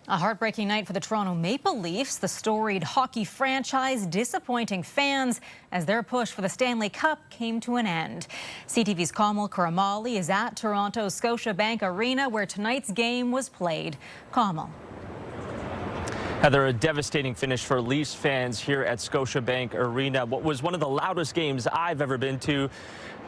A heartbreaking night for the Toronto Maple Leafs, the storied hockey franchise disappointing fans as their push for the Stanley Cup came to an end. CTV's Kamil Karamali is at Toronto's Scotiabank Arena where tonight's game was played. Kamil. Heather, a devastating finish for Leafs fans here at Scotiabank Arena. What was one of the loudest games I've ever been to.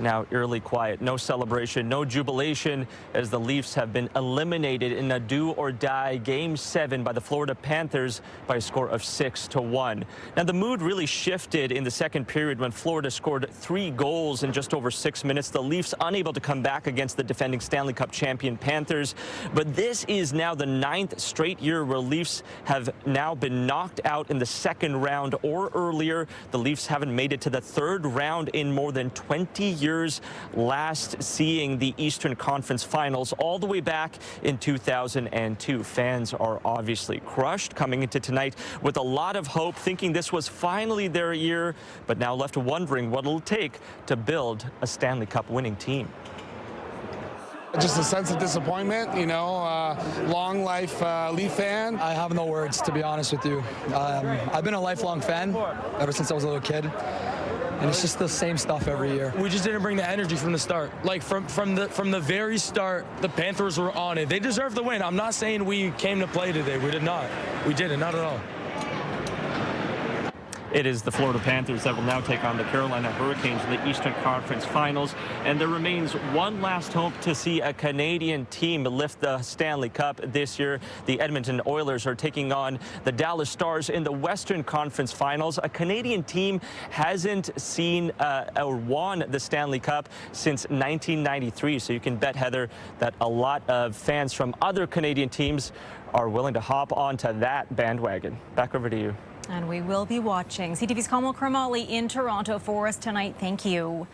Now eerily quiet. No celebration, no jubilation as the Leafs have been eliminated in a do-or-die Game 7 by the Florida Panthers by a score of 6-1. Now, the mood really shifted in the second period when Florida scored 3 goals in just over 6 minutes. The Leafs unable to come back against the defending Stanley Cup champion Panthers. But this is now the 9th straight year where Leafs have now been knocked out in the second round or earlier. The Leafs haven't made it to the third round in more than 20 years. Last seeing the Eastern Conference Finals all the way back in 2002. Fans are obviously crushed coming into tonight with a lot of hope, thinking this was finally their year, but now left wondering what it'll take to build a Stanley Cup winning team. Just a sense of disappointment, long life Leaf fan. I have no words, to be honest with you. I've been a lifelong fan ever since I was a little kid. And it's just the same stuff every year. We just didn't bring the energy from the start. Like from the very start, the Panthers were on it. They deserve the win. I'm not saying we came to play today. We did not. We didn't, not at all. It is the Florida Panthers that will now take on the Carolina Hurricanes in the Eastern Conference Finals. And there remains one last hope to see a Canadian team lift the Stanley Cup this year. The Edmonton Oilers are taking on the Dallas Stars in the Western Conference Finals. A Canadian team hasn't seen or won the Stanley Cup since 1993. So you can bet, Heather, that a lot of fans from other Canadian teams are willing to hop onto that bandwagon. Back over to you. And we will be watching. CTV's Kamil Karamali in Toronto for us tonight. Thank you.